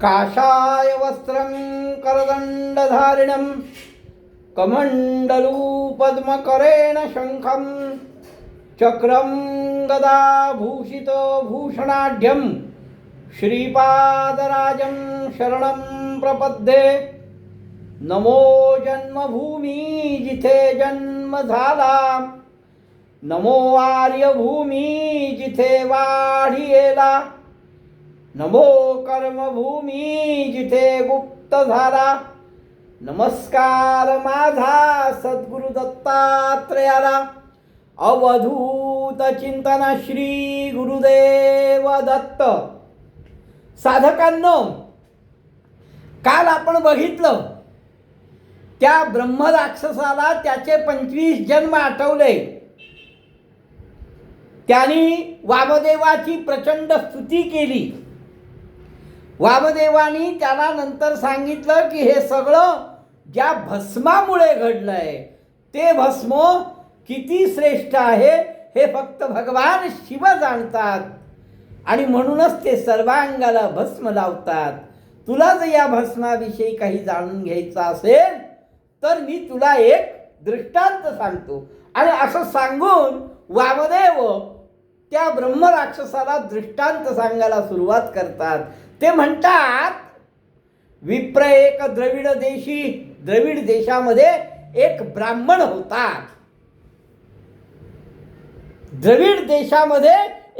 काषाय वस्त्रं करदण्डधारिणं कमण्डलू पद्मकरेण शङ्खं चक्रं गदाभूषितो भूषणाढ्यं श्रीपादराजं शरणं प्रपद्ये। नमो जन्मभूमी जिथे जन्म झाला, नमो आर्यभूमी जिथे वाढीला, नमो कर्मभूमी जिथे गुप्त झाला। नमस्कार माझा सद्गुरु दत्तात्रेयाला, अवधूत चिंतन श्री गुरुदेव दत्त। साधकांनो, काल आपण बघितलं त्या ब्रह्मराक्षसाला त्याचे 25 जन्म आठवले। त्यांनी वामदेवाची प्रचंड स्तुती केली। वामदेवानी त्याला नंतर सांगितलं की हे सगळं ज्या भस्मामुळे घडलंय ते भस्म किती श्रेष्ठ आहे हे फक्त भगवान शिव जाणतात, आणि म्हणूनच ते सर्वांगाला भस्म लावतात। तुला जर या भस्माविषयी काही जाणून घ्यायचं असेल तर मी तुला एक दृष्टांत सांगतो। आणि असं सांगून वामदेव त्या ब्रह्मराक्षसाला दृष्टांत सांगायला सुरुवात करतात। ते म्हणतात, विप्र एक द्रविड देशामध्ये एक ब्राह्मण होता। द्रविड देशामध्ये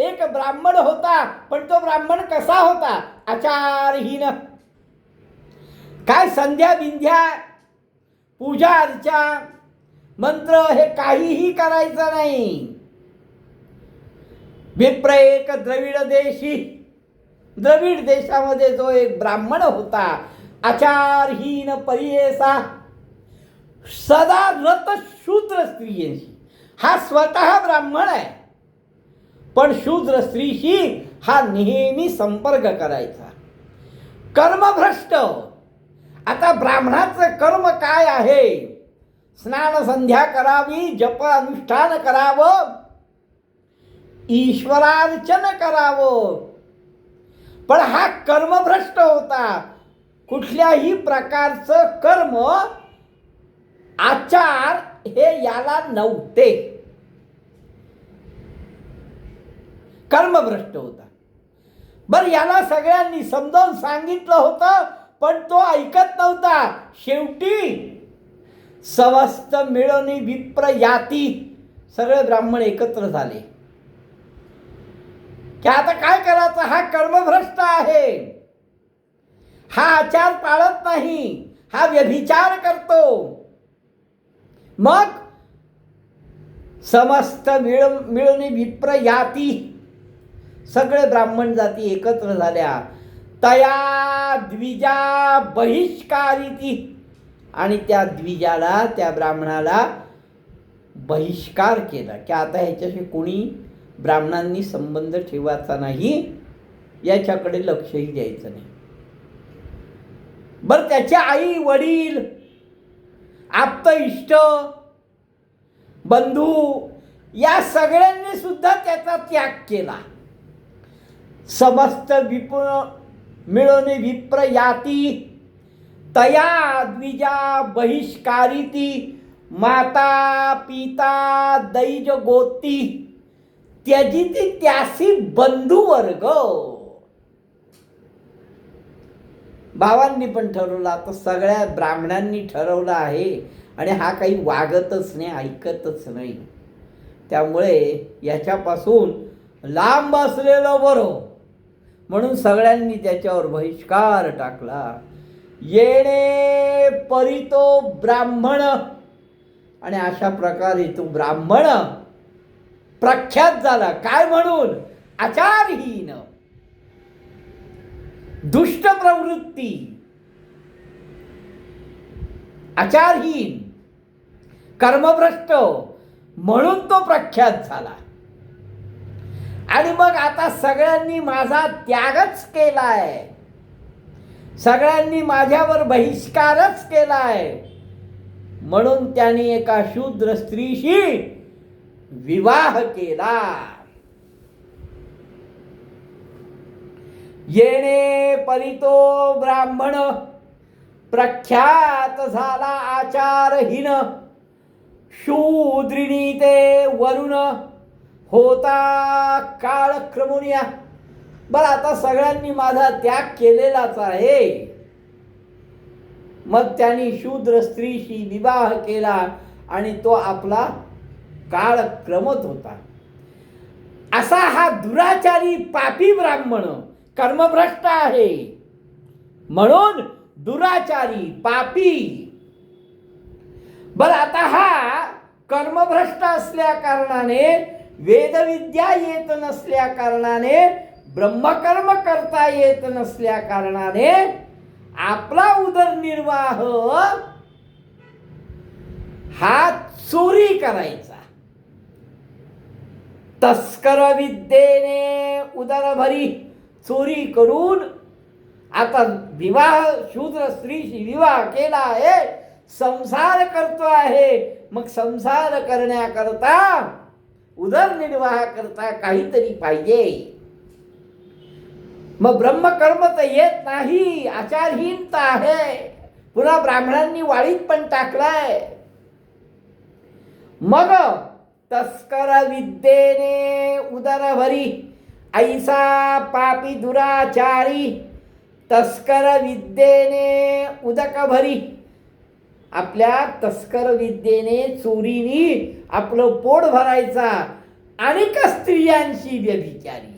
एक ब्राह्मण होता, पण तो ब्राह्मण कसा होता? आचारहीन। काय संध्या बिंध्या, पूजा अर्चा, मंत्र हे काहीही करायचं नाही। विप्र एक द्रविड देशामध्ये जो एक ब्राह्मण होता, आचारहीन परियेसा, सदा रत शूद्र स्त्रियांशी। हा स्वतः ब्राह्मण आहे, पण शूद्र स्त्रीशी हा नेहमी संपर्क करायचा। कर्मभ्रष्ट। आता ब्राह्मणाचं कर्म काय आहे? स्नान संध्या करावी, जप अनुष्ठान करावं, ईश्वरार्चन करावं, पण हा कर्मभ्रष्ट होता। कुठल्याही प्रकारचं कर्म आचार हे याला नव्हते, कर्मभ्रष्ट होता। बर, याला सगळ्यांनी समजावून सांगितलं होतं, पण तो ऐकत नव्हता। शेवटी समस्त मिळून विप्र याती, सगळे ब्राह्मण एकत्र झाले की आता काय करायचं? हा कर्मभ्रष्ट आहे, हा आचार पाळत नाही, हा व्यभिचार करतो। मग समस्त मिळून विप्र याती, सगळे ब्राह्मण जाती एकत्र झाल्या। तया द्विजा बहिष्कारिती, आणि त्या द्विजाला, त्या ब्राह्मणाला बहिष्कार केला की आता ह्याच्याशी कोणी ब्राह्मणांनी संबंध ठेवायचा नाही, याच्याकडे लक्षही द्यायचं नाही। बरं, त्याचे आई वडील, आप्त इष्ट बंधू या सगळ्यांनी सुद्धा त्याचा त्याग केला। समस्त मिळून विप्र याती, तया द्विजा बहिष्कारिती, माता पिता दैज गोती, त्यजिती त्यासी बंधुवर्ग। भावांनी पण ठरवलं, आता सगळ्या ब्राह्मणांनी ठरवलं आहे, आणि हा काही वागतच नाही, ऐकतच नाही। त्यामुळे याच्यापासून लांब असलेलं बरं, म्हणून सगळ्यांनी त्याच्यावर बहिष्कार टाकला। येणे परितो ब्राह्मण, आणि अशा प्रकारे तो ब्राह्मण प्रख्यात झाला। काय म्हणून? आचारहीन, दुष्ट प्रवृत्ती, आचारहीन, कर्मभ्रष्ट, म्हणून तो प्रख्यात झाला। आणि मग आता सगळ्यांनी माझा त्यागच केलाय, सगळ्यांनी माझ्यावर बहिष्कारच केलाय, म्हणून त्यांनी एका शूद्र स्त्रीशी विवाह केला। येणे परितो ब्राह्मण प्रख्यात झाला आचारहीन शूद्रिणी ते वरुण होता काळ क्रमुनिया. बरं, आता सगळ्यांनी माझा त्याग केलेलाच आहे. मग त्यांनी शूद्र स्त्रीशी विवाह केला आणि तो आपला काळ क्रमत होता. असा हा दुराचारी पापी ब्राह्मण कर्मभ्रष्ट आहे. म्हणून दुराचारी पापी. बरं, आता हा कर्मभ्रष्ट असल्या कारणाने, वेदविद्या येत नसल्या कारणाने, ब्रह्मकर्म करता येत नसल्या कारणाने आपला उदरनिर्वाह हा चोरी करायचा. तस्कर विद्येने उदरभरी, चोरी करून आता विवाह, शूद्र स्त्रीशी विवाह केला आहे, संसार करतो आहे. मग संसार करण्याकरता, उदरनिर्वाह करता काहीतरी पाहिजे. मग ब्रह्मकर्म तर येत नाही, आचारहीनता आहे. पुन्हा ब्राह्मणांनी वाळीत पण टाकलाय. मग तस्कर विद्येने उदरभरी, ऐसा पापी दुराचारी तस्कर विद्येने उदक भरी. आपल्या तस्कर विद्येने, चोरीनी आपलं पोट भरायचा. अनेक स्त्रियांशी व्यभिचारी,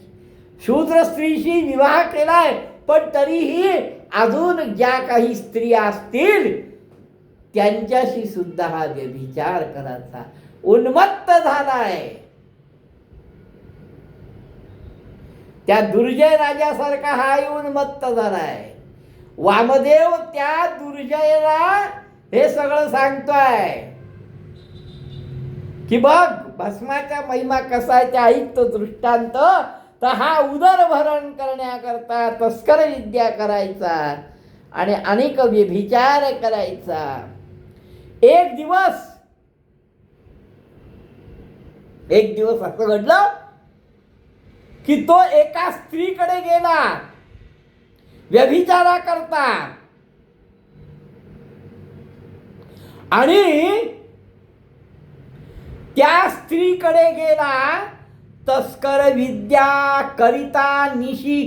शूद्र स्त्रीशी विवाह केलाय, पण तरीही अजून ज्या काही स्त्रिया असतील त्यांच्याशी सुद्धा हा व्यभिचार करायचा. उन्मत्त झालाय. त्या दुर्जय राजासारखा हाही उन्मत्त झालाय. वामदेव त्या दुर्जयला हे सगळं सांगतोय की बघ, भस्माचा महिमा कसा आहे ते ऐकतो दृष्टांत. तर हा उदरभरण करण्याकरता तस्कर विद्या करायचा आणि अनेक व्यभिचार करायचा. एक दिवस असं घडलं की तो एका स्त्रीकडे गेला व्यभिचारा करता आणि त्या स्त्रीकडे गेला तस्कर विद्या करिता निशी.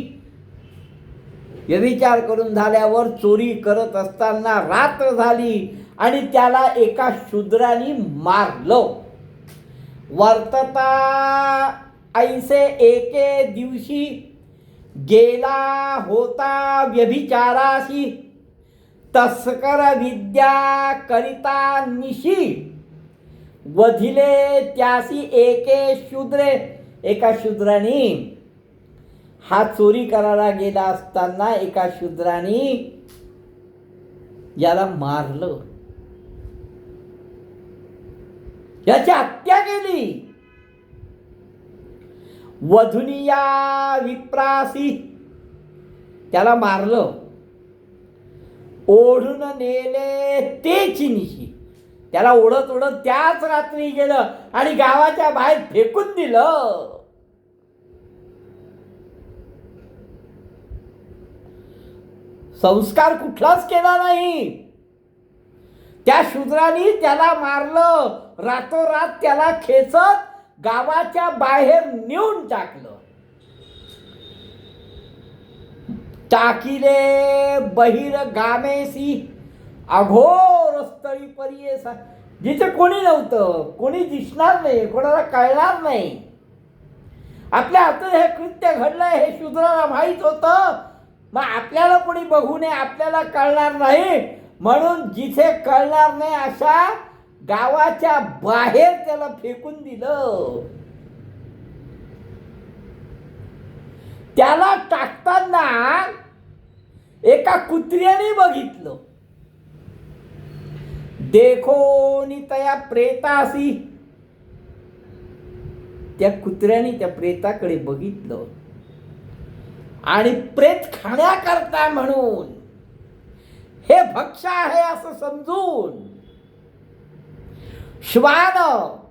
व्यभिचार करून झाल्यावर चोरी करत असताना रात्र झाली आणि त्याला एका शूद्राने मारलं. वर्तता ऐसे एके दिवशी गेला होता व्यभिचाराशी तस्कर विद्या करिता निशी. वधिले त्यासी एके शूद्रे, एका शूद्राने, हा चोरी करायला गेला असताना एका शूद्राने याला मारलं, याची हत्या केली. वधुनिया विप्रासी, त्याला मारलं, ओढून नेले तेची निशी. त्याला ओढत ओढत त्याच रात्री गेलं आणि गावाच्या बाहेर फेकून दिलं. संस्कार कुठलाच केला नाही. त्या शूद्राने त्याला मारलं, रातोरात त्याला खेचत गावाच्या बाहेर नेऊन टाकलं. टाकिले बहिर गामेसी अघोर स्थळी परियेसा, जिथे कोणी नव्हतं, कोणी दिसणार नाही, कोणाला कळणार नाही. आपल्या हातून हे कृत्य घडलंय हे शूद्राला माहीत होतं. मग आपल्याला कोणी बघू नये, आपल्याला कळणार नाही म्हणून जिथे कळणार नाही अशा गावाच्या बाहेर त्याला फेकून दिलं. त्याला टाकताना एका कुत्र्याने बघितलं. देखोनी तया प्रेतासी, त्या कुत्र्याने त्या प्रेताकडे बघितलं आणि प्रेत खाण्याकरता म्हणून हे भक्ष आहे असं समजून श्वान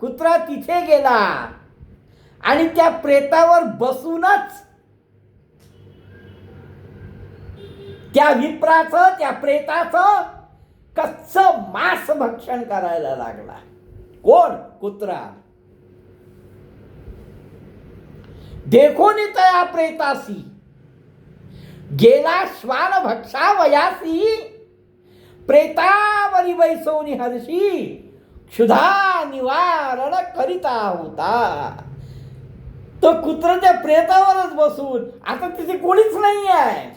कुत्रा तिथे गेला आणि त्या प्रेतावर बसूनच त्या विप्राचं, त्या प्रेताचं कच्च मांस भक्षण करायला लागला. कोण? कुत्रा. देखो नि तया प्रेतासी गेला श्वान भक्षा वयासी प्रेतावरी बैसोनी हर्षी क्षुधा निवारण करिता होता. तो कुत्रा त्या प्रेतावरच बसून, आता तिथे कोणीच नाही आहे,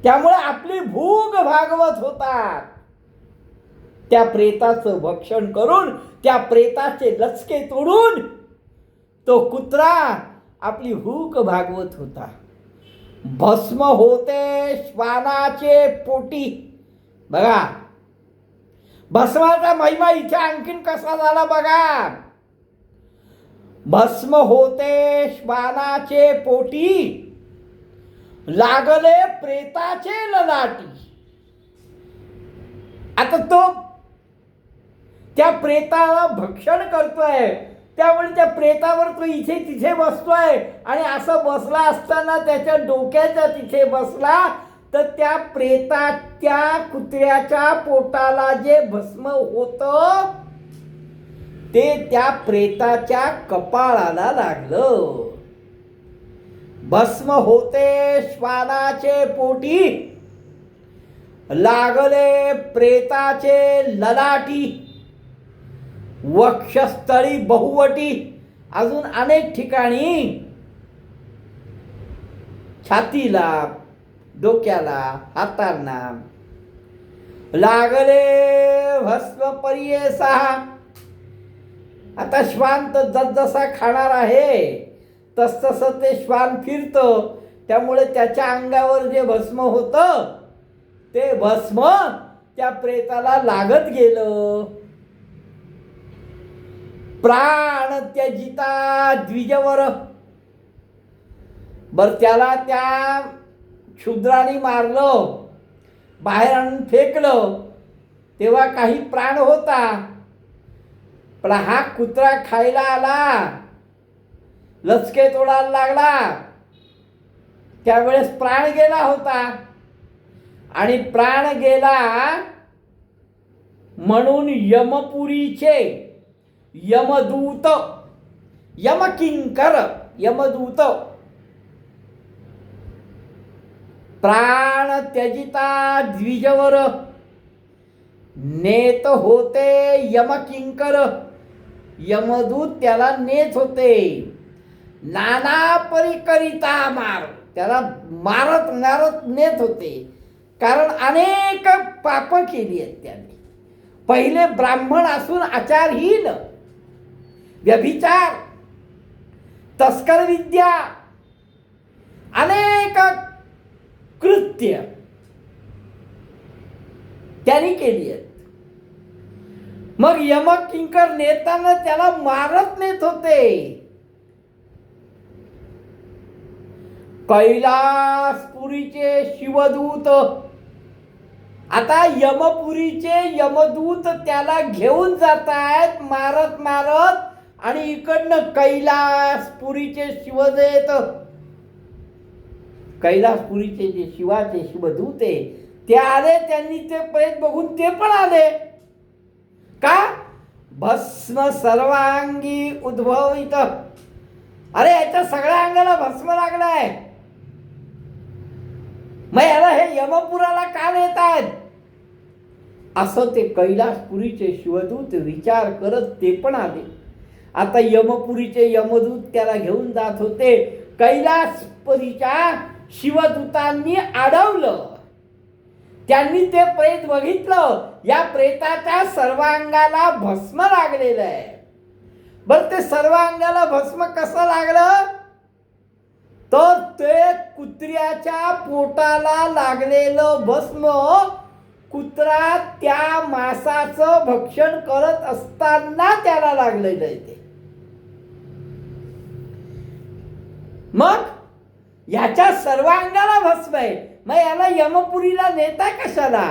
त्यामुळे आपली भूक भागवत होता. त्या प्रेताचं भक्षण करून, त्या प्रेताचे लचके तोडून तो कुत्रा आपली भूक भागवत होता. भस्म होते श्वानाचे पोटी. बघा भस्माचा महिमा इथे आणखीन कसा झाला बघा. भस्म होते श्वानाचे पोटी लागले प्रेताचे ललाटी. आता तो त्या प्रेताला भक्षण करतोय, त्यामुळे त्या प्रेतावर तो इथे तिथे बसतोय आणि असं बसला असताना त्याच्या डोक्याच्या तिथे बसला तर त्या प्रेताच्या कुत्र्याच्या पोटाला जे भस्म होतं ते त्या प्रेताच्या कपाळाला लागलं. भस्म होते श्वानाचे पोटी लागले प्रेताचे ललाटी वक्षस्थळी बहुवटी. अजून अनेक ठिकाणी छातीला, डोक्याला, हातांना लागले भस्म परियेसा. आता श्वान तर जसजसा खाणार आहे तसतसं ते श्वान फिरतं, त्यामुळे त्याच्या अंगावर जे भस्म होतं ते भस्म त्या प्रेताला लागत गेलं. प्राण त्यजिता द्विजवर. बर त्याला त्या क्षुद्राने मारलं, बाहेर आणून फेकलं, तेव्हा काही प्राण होता, पण हा कुत्रा खायला आला, लचके तोडायला लागला, त्यावेळेस प्राण गेला होता. आणि प्राण गेला म्हणून यमपुरीचे यमदूत, यमकिंकर, यमदूत प्राण त्यजिता द्विजवर नेत होते यमकिंकर. यमदूत त्याला नेत होते, नाना परिकरिता मार, त्याला मारत मारत नेत होते. कारण अनेक पाप केली आहेत त्याने. पहिले ब्राह्मण असून आचारहीन, व्यभिचार, तस्कर विद्या, अनेक कृत्य त्यांनी केली आहेत. मग यमकिंकर नेताना त्याला मारत नेत होते. कैलासपुरीचे शिवदूत, आता यमपुरीचे यमदूत त्याला घेऊन जात आहेत मारत मारत, आणि इकडनं कैलासपुरीचे शिवदेत, कैलासपुरीचे जे शिवाचे शिवदूत आहे ते आले. त्यांनी ते प्रेत बघून ते पण आले. का? भस्म सर्वांगी उद्भवित. अरे याच्या सगळ्या अंगाला भस्म लागलाय, मग याला हे यमपुराला का नेत आहेत असं ते कैलासपुरीचे शिवदूत विचार करत ते पण आले. आता यमपुरीचे यमदूत त्याला घेऊन जात होते. कैलासपुरीच्या शिवदूतांनी अडवलं. त्यांनी ते प्रेत बघितलं, या प्रेताच्या सर्वांगाला भस्म लागलेलं आहे. बर ते सर्वांगाला भस्म कसं लागलं? तर ते कुत्र्याच्या पोटाला लागलेलं भस्म कुत्रा त्या मांसाचं भक्षण करत असताना त्याला लागलेलं आहे ते. मग याच्या सर्वांगाला भस्म आहे, मग याला यमपुरीला नेता कशाला?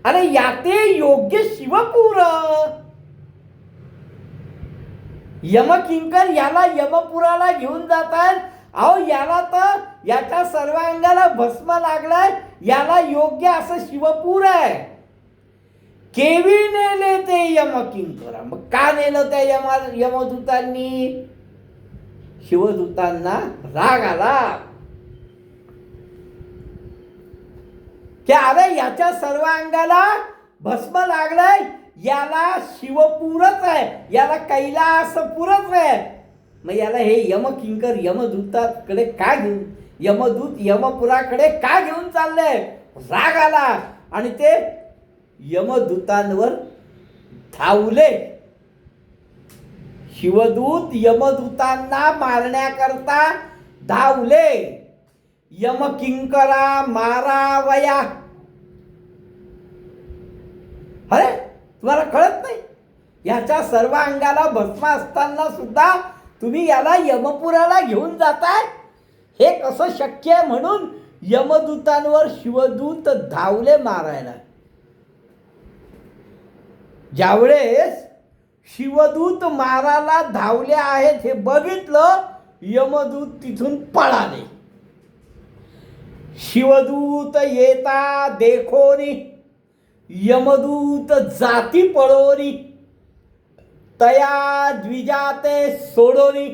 अरे याते योग्य शिवपूर. यमकिंकर याला यमपुराला घेऊन जातात अहो याला तर याच्या सर्वांगाला भस्म लागलाय, याला योग्य असं शिवपूर आहे. केवी नेले ते यमकिंकरा. मग का नेलं त्या यमदूतांनी? शिवदूतांना राग आला की अरे याच्या सर्व अंगाला भस्म लागलाय, याला शिवपूरच आहे, याला कैलासपूरच आहे. मग याला हे यमकिंकर यमदूताकडे का घेऊन, यमदूत यमपुराकडे का घेऊन चाललंय? राग आला आणि ते यमदूतांवर धावले. शिवदूत यमदूतांना मारण्याकरता धावले. यमकिंकरा मारावया. अरे तुम्हाला कळत नाही? याच्या सर्व अंगाला भस्म असताना सुद्धा तुम्ही याला यमपुराला घेऊन जाताय, हे कसं शक्य आहे? म्हणून यमदूतांवर शिवदूत धावले मारायला. ज्यावेळेस शिवदूत मारायला धावले आहेत हे बघितलं, यमदूत तिथून पळाले. शिवदूत येता देखोनी यमदूत जाती पळोनी, तया द्विजाते सोडोनी.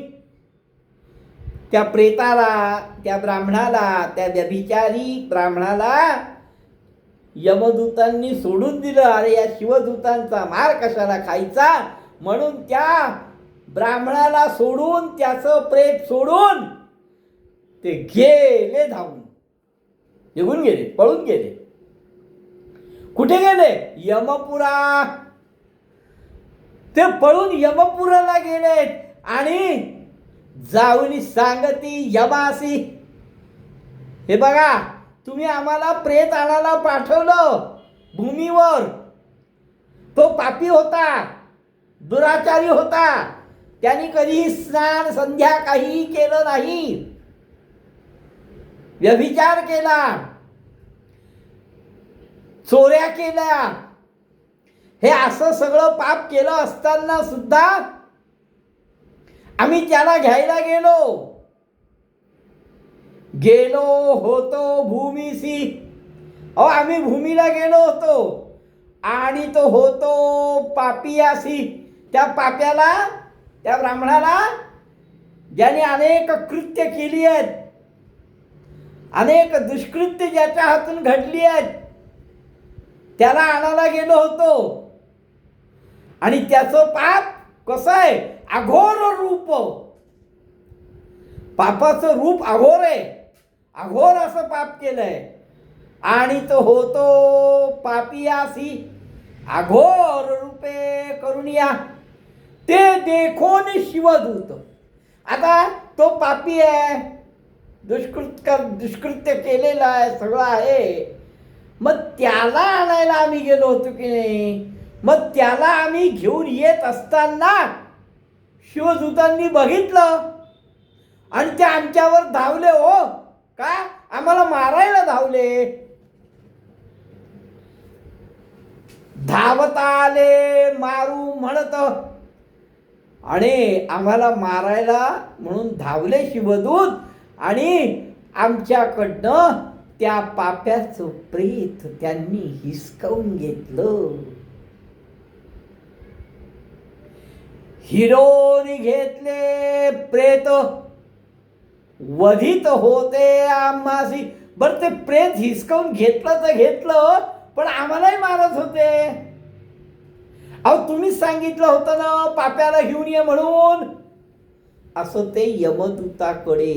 त्या प्रेताला, त्या ब्राह्मणाला, त्या व्यभिचारी ब्राह्मणाला यमदूतांनी सोडून दिलं. अरे या शिवदूतांचा मार कशाला खायचा, म्हणून त्या ब्राह्मणाला सोडून, त्याचं प्रेत सोडून ते गेले धावून, निघून गेले, पळून गेले. कुठे गेले? यमपुरा. ते पळून यमपुराला गेले आणि जाऊन सांगती यमासी, हे बघा तुम्ही आम्हाला प्रेत आणायला पाठवलं भूमीवर, तो पापी होता, दुराचारी होता, त्यांनी कधीही स्नान संध्या काहीही केलं नाही, व्यभिचार केला, चोऱ्या केल्या, हे असं सगळं पाप केलं असताना सुद्धा आम्ही त्याला घ्यायला गेलो होतो भूमीसी. अहो आम्ही भूमीला गेलो होतो आणि तो होतो पापियासी. त्या पाप्याला, त्या ब्राह्मणाला ज्याने अनेक कृत्य केली आहेत, अनेक दुष्कृत्य ज्याच्या हातून घडली आहेत, त्याला आणायला गेलो होतो. आणि त्याचं पाप कसं आहे? अघोर रूप. पापाचं रूप अघोर आहे, अघोर असं पाप केलंय. आणि तो होतो पापियासी, अघोर रूपे करुणिया. ते देखोन शिवदूत. आता तो पापी आहे, दुष्कृत्य केलेला आहे, सगळं आहे. मग त्याला आणायला आम्ही गेलो होतो की नाही? मग त्याला आम्ही घेऊन येत असताना शिवदूतांनी बघितलं आणि ते आमच्यावर धावले. हो का? आम्हाला मारायला धावले. धावता आले मारू म्हणत, आणि आम्हाला मारायला म्हणून धावले शिवदूत. आणि आमच्याकडनं त्या पाप्याचं प्रेत त्यांनी हिसकावून घेतलं. हिरोनी घेतले प्रेत, वधित होते आम्हासी. बरं ते प्रेत हिसकावून घेतलं तर घेतलं, पण आम्हालाही मारत होते. अहो तुम्हीच सांगितलं होतं ना पाप्याला घेऊन ये म्हणून. असं ते यमदूताकडे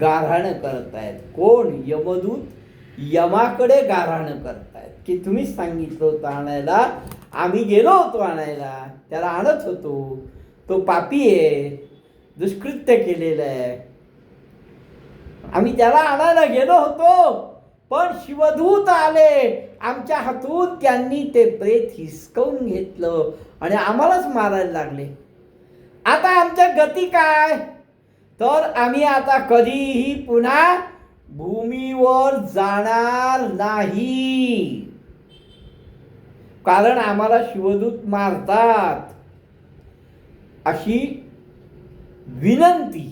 गाऱ्हाण करतायत. कोण? यमदूत यमाकडे गाऱ्हाण करतायत की तुम्हीच सांगितलं होतं आणायला, आम्ही गेलो होतो आणायला, त्याला आणत होतो, तो पापी आहे, दुष्कृत्य केलेलं आहे, आम्ही त्याला आणायला गेलो होतो, पण शिवदूत आले आमच्या हातून, त्यांनी ते प्रेत हिसकावून घेतलं आणि आम्हालाच मारायला लागले. आता आमच्या गती काय? तर आम्ही आता कधीही पुन्हा भूमीवर जाणार नाही, कारण आम्हाला शिवदूत मारतात. अशी विनंती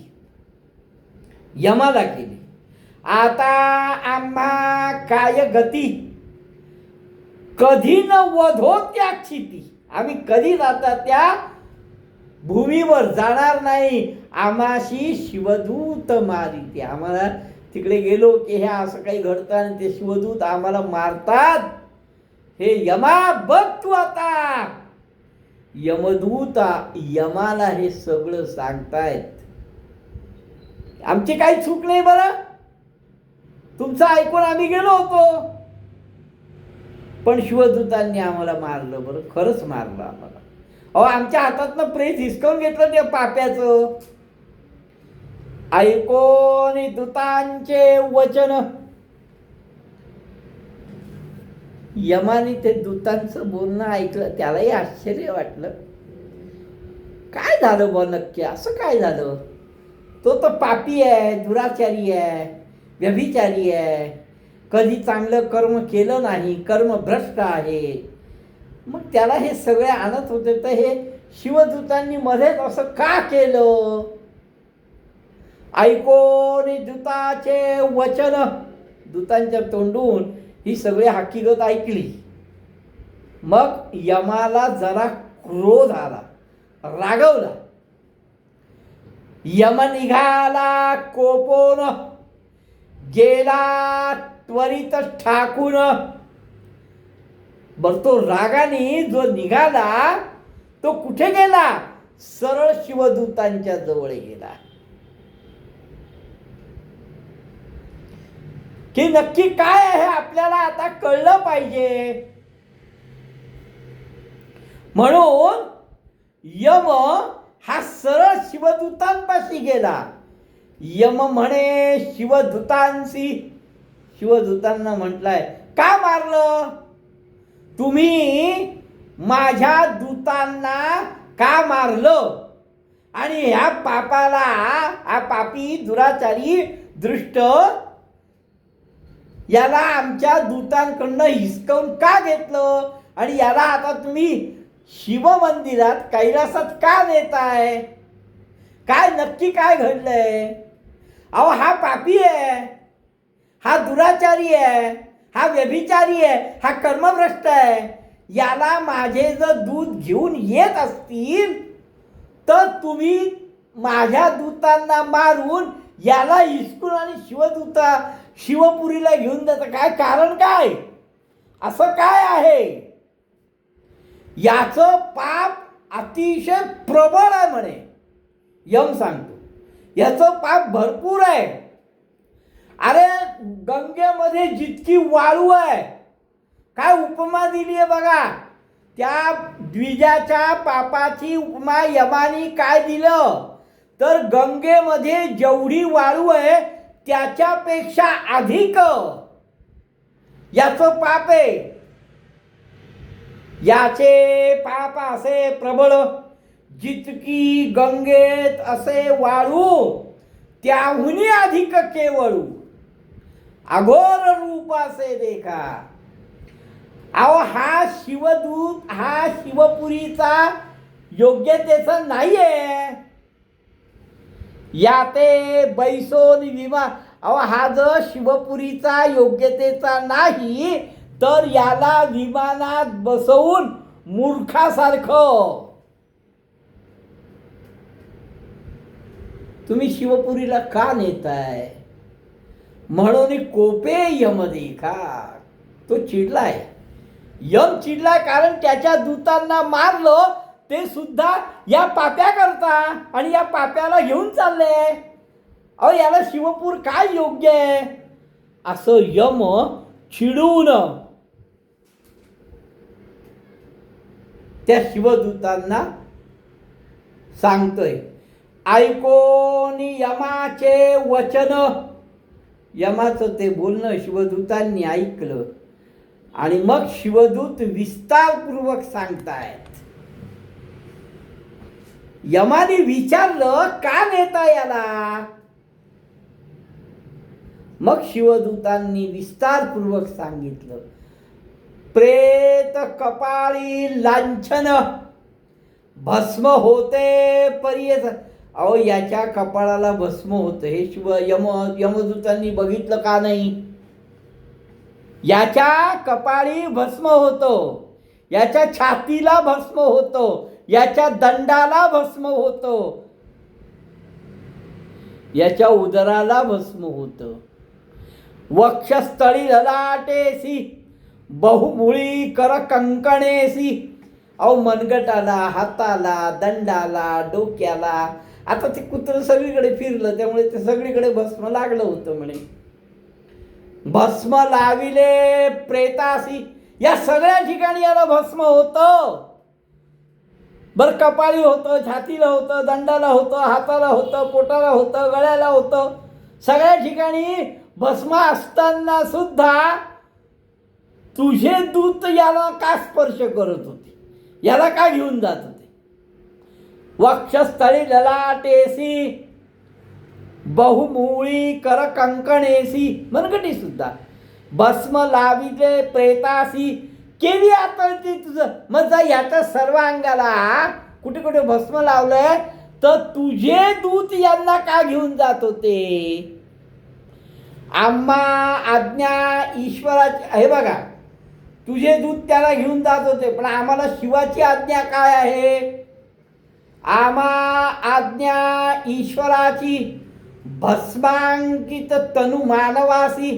यमाला केली. आता आम्हा काय गती, कधी न वधो त्याक्षिती, आम्ही कधी जाता त्या भूमीवर जाणार नाही, आम्हाशी शिवदूत मारिते. आम्हाला तिकडे गेलो की हे असं काही घडतं आणि ते शिवदूत आम्हाला मारतात. हे यमा बघ तू आता. यमदूता यमाला हे सगळं सांगतायत. आमची काही चूक नाही बरं, तुमचं ऐकून आम्ही गेलो होतो, पण शिवदूतांनी आम्हाला मारलं. बरं, खरंच मारलं आम्हाला. अहो, आमच्या हातातनं प्रेत हिसकावून घेतलं त्या पाप्याचं. ऐकोनी दूतांचे वचन, यमाने ते दूतांचं बोलणं ऐकलं. त्यालाही आश्चर्य वाटलं. काय झालं बा नक्की, असं काय झालं? तो तर पापी आहे, दुराचारी आहे, व्यभिचारी आहे, कधी चांगलं कर्म केलं नाही, कर्म भ्रष्ट आहे. मग त्याला हे सगळे आणत होते, तर हे शिवदूतांनी मध्येच असं का केलं? ऐकोनी दूताचे वचन, दूतांच्या तोंडून ही सगळी हकीकत ऐकली. मग यमाला जरा क्रोध आला, रागवला. यम निघाला कोपोन, गेला त्वरित ठाकून. बर, तो रागाने जो निघाला तो कुठे गेला? सरळ शिवदूतांच्या जवळ गेला. की नक्की काय आहे आपल्याला आता कळलं पाहिजे. म्हणून यम हा सरळ शिवदूतांपाशी गेला. यम म्हणे शिवदूतांशी, शिवदूतांना म्हटलंय, का मारलं तुम्ही? माझ्या दूतांना का मारलं? आणि ह्या पापाला, हा पापी दुराचारी दृष्ट याला आमच्या दूतांकडनं हिसकावून का घेतलं? आणि याला आता तुम्ही शिवमंदिरात, कैलासात का नेताय? काय नक्की काय घडलंय? अहो, हा पापी आहे, हा दुराचारी आहे, हा व्यभिचारी आहे, हा कर्मभ्रष्ट आहे. याला माझे जर दूत घेऊन येत असतील तर तुम्ही माझ्या दूतांना मारून याला हिसकून आणि शिवपुरीला घेऊन जातं. काय कारण? काय असं काय आहे? याचं पाप अतिशय प्रबळ आहे म्हणे. यम सांगतो याचं पाप भरपूर आहे. अरे, गंगेमध्ये जितकी वाळू आहे, काय उपमा दिली आहे बघा. त्या द्विजाच्या पापाची उपमा यमानी काय दिलं? तर गंगेमध्ये जेवढी वाळू आहे त्याच्यापेक्षा अधिक याचं पाप आहे. याचे पाप असे प्रबळ, जितकी गंगेत असे वाळू त्याहुनी अधिक केवळू, अघोर रूप असे देखा. अहो, हा शिवदूत हा शिवपुरीचा योग्यतेचा नाहीये. या ते बैसोन विमा. अहो, हा जर शिवपुरीचा योग्यतेचा नाही तर याला विमानात बसवून मूर्खासारखं तुम्ही शिवपुरीला का नेताय? म्हणून कोपे यम देखा. तो चिडलाय, यम चिडलाय, कारण त्याच्या दूतांना मारलं ते सुद्धा या पाप्या करता, आणि या पाप्याला घेऊन चालले. अहो, याला शिवपूर काय योग्य आहे? असं यम चिडून त्या शिवदूतांना सांगतोय. ऐकोनी यमाचे वचन, यमाचं ते बोलणं शिवदूतांनी ऐकलं. आणि मग शिवदूत विस्तारपूर्वक सांगतायत. यमाने विचारलं, का नेता याला? मग शिवदूतांनी विस्तारपूर्वक सांगितलं. प्रेत कपाळी लांछन, भस्म होते पर्यंत. अहो याच्या कपाळाला भस्म होतं हे यमदूतांनी बघितलं का नाही? याच्या कपाळी भस्म होतो, याच्या छातीला भस्म होतो, याच्या दंडाला भस्म होतो, याच्या उदराला भस्म होतं. वक्षस्थळी ललाटेसी बहुमुळी कर कंकणेसी. अहो मनगटाला, हाताला, दंडाला, डोक्याला. आता ते कुत्रं सगळीकडे फिरलं त्यामुळे ते सगळीकडे भस्म लागलं होतं म्हणे. भस्म लाविले प्रेतासी. या सगळ्या ठिकाणी याला भस्म होतं. बर कपाळी होतं, छातीला होतं, दंडाला होतं, हाताला होतं, पोटाला होतं, गळ्याला होतं. सगळ्या ठिकाणी भस्म असताना सुद्धा तुझे दूत याला का स्पर्श करत होते? याला का घेऊन जात होते? वक्षस्थळी ललाटेसी बहुमुळी कर कंकणेसी. मनगटी सुद्धा. भस्म लाविले प्रेतासी. केली आतळती तुझं. मग जा याच्या सर्व अंगाला कुठे कुठे भस्म लावलंय तर तुझे दूत यांना का घेऊन जात होते? आम्हा आज्ञा ईश्वराची. हे बघा, तुझे दूत त्याला घेऊन जात होते, पण आम्हाला शिवाची आज्ञा काय आहे? आम्हा आज्ञा ईश्वराची भस्मांकित तनु मानवासी.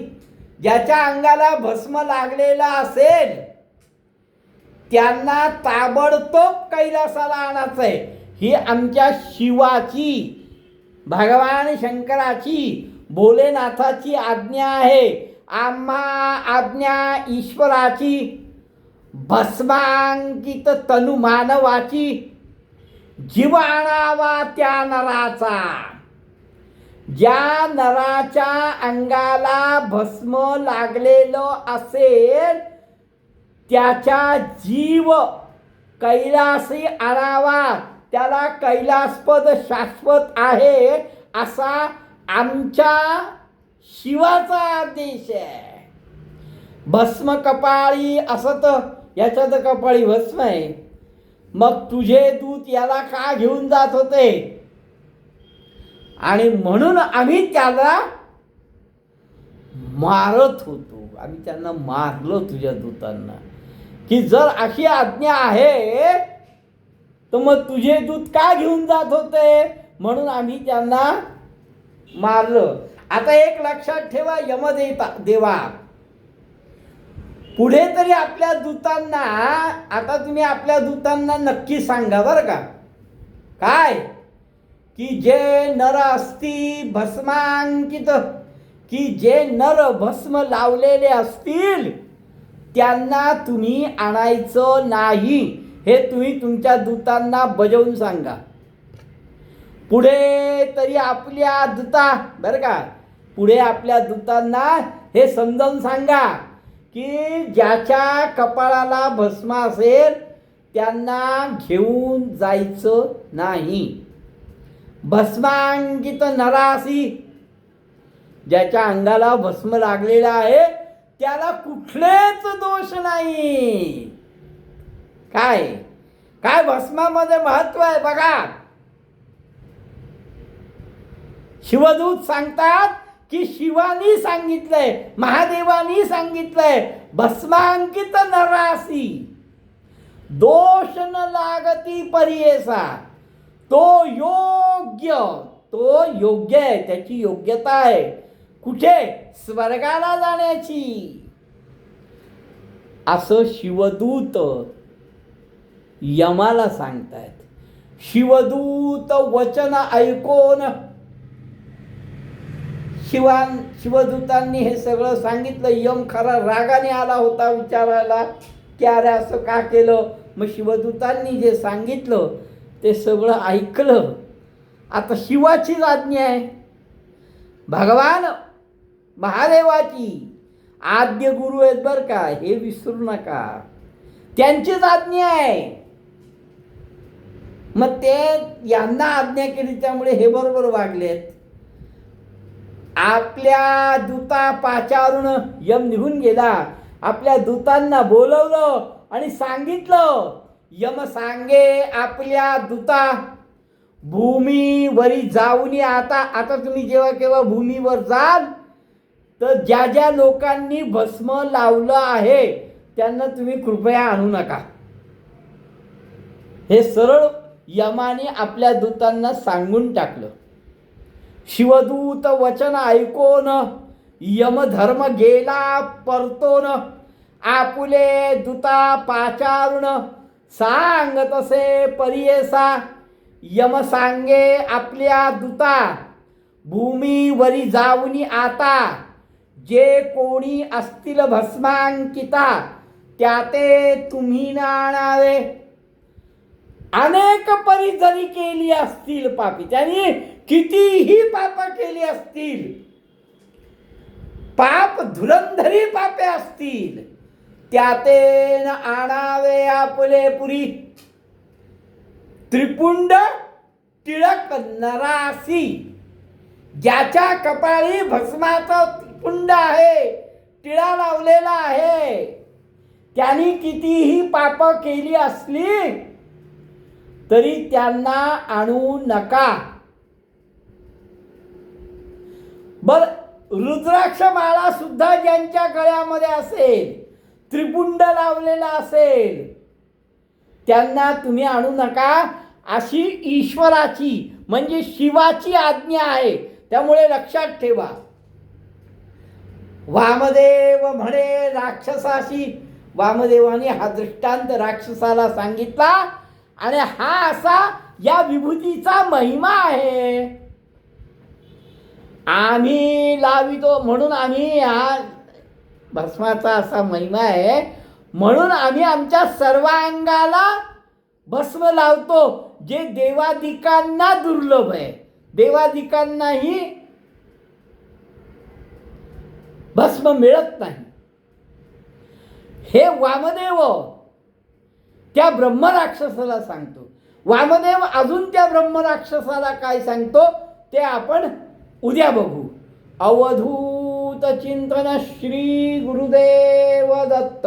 ज्याच्या अंगाला भस्म लागलेला असेल त्यांना ताबडतोब कैलासाला आणायचं आहे. ही आमच्या शिवाची, भगवान शंकराची, भोलेनाथाची आज्ञा आहे. आम्हा आज्ञा ईश्वराची भस्मांकित तनु मानवाची. जीव आणावा त्या नराचा. ज्या नराच्या अंगाला भस्म लागलेलं असेल त्याचा जीव कैलासी आणावा. त्याला कैलासपद शाश्वत आहे असा आमच्या शिवाचा आदेश आहे. भस्म कपाळी असत, याच्या तर कपाळी भस्म आहे. मग तुझे दूत याला का घेऊन जात होते? आणि म्हणून आम्ही त्याला मारत होतो. आम्ही त्यांना मारलं तुझ्या दूतांना. की जर अशी आज्ञा आहे तर मग तुझे दूत का घेऊन जात होते? म्हणून आम्ही त्यांना मारलं. आता एक लक्षात ठेवा देवा पुढे तरी आपल्या दूतांना, आता तुम्ही आपल्या दूतांना नक्की सांगा बरं का, काय की जे नर असती भस्मांकित, की जे नर भस्म लावलेले असतील त्यांना तुम्ही आणायचं नाही. हे तुम्ही तुमच्या दूतांना बजावून सांगा. पुढे तरी आपल्या दूता बरं का, पुढे आपल्या दूतांना हे समजावून सांगा की ज्याच्या कपाळाला भस्म असेल त्यांना घेऊन जायचं नाही. भस्मांकित नरासी. ज्याच्या अंगाला भस्म लागलेला आहे त्याला कुठलेच दोष नाही. काय काय भस्मामध्ये महत्व आहे बघा. शिवदूत सांगतात की शिवानी सांगितलंय, महादेवानी सांगितलंय, भस्मांकित नरासी दोष न लागती परियेसा. तो योग्य आहे, त्याची योग्यता आहे. कुठे? स्वर्गाला जाण्याची. असं शिवदूत यमाला सांगतायत. शिवदूत वचन ऐकून शिवदूतांनी हे सगळं सांगितलं. यम खरा रागाने आला होता विचारायला की अरे असं का केलं. मग शिवदूतांनी जे सांगितलं ते सगळं ऐकलं. आता शिवाचीच आज्ञा आहे, भगवान महादेवाची आद्य गुरु आहेत बरं का, हे विसरू नका. त्यांचीच आज्ञा आहे. मग ते यांना आज्ञा केली त्यामुळे हे बरोबर वागलेत. आपल्या दूता पाचारून यम निघून गेला. आपल्या दूतांना बोलवलं आणि सांगितलं. यम सांगे आपल्या दूता भूमीवरी जाऊनी आता तुम्ही जेव्हा केव्हा भूमीवर जाल तर ज्या ज्या लोकांनी भस्म लावलं आहे त्यांना तुम्ही कृपया आणू नका. हे सरळ यमाने आपल्या दूतांना सांगून टाकलं. शिवदूत वचन ऐकोन यमधर्म गेला परतोन, आपुले दूता पाचारुण सांग तसे परियेसा. यम सांगे आपल्या दूता भूमीवरी जाऊनी आता, जे कोणी असतील भस्मांकिता त्या ते तुम्ही आणावे. अनेक परी जरी केली असतील पापी, त्यांनी कितीही पाप केली असतील, पाप धुरंधरी पापे असतील, त्या ते न आणावे आपले पुरी. त्रिपुंड टिळक नरासी, ज्याच्या कपाळी भस्माचा त्रिपुंड आहे, टिळा लावलेला आहे, त्यांनी कितीही पाप केली असली तरी त्यांना आणू नका. बर, रुद्राक्ष माळा सुद्धा ज्यांच्या गळ्यामध्ये असेल, त्रिपुंड लावलेला असेल, त्यांना तुम्ही आणू नका, अशी ईश्वराची म्हणजे शिवाची आज्ञा आहे. त्यामुळे लक्षात ठेवा. वामदेव म्हणे राक्षसाशी, वामदेवाने हा दृष्टांत राक्षसाला सांगितला आणि हा असा या विभूतीचा महिमा आहे. आम्ही लावितो म्हणून, आम्ही हा भस्माचा असा महिमा आहे म्हणून आम्ही आमच्या सर्वांगाला भस्म लावतो, जे देवादिकांना दुर्लभ आहे. देवादिकांनाही भस्म मिळत नाही. हे वामदेव त्या ब्रह्मराक्षसाला सांगतो. वामदेव अजून त्या ब्रह्मराक्षसाला काय सांगतो ते आपण उद्या बघू. अवधूत चिंतन श्री गुरुदेव दत्त.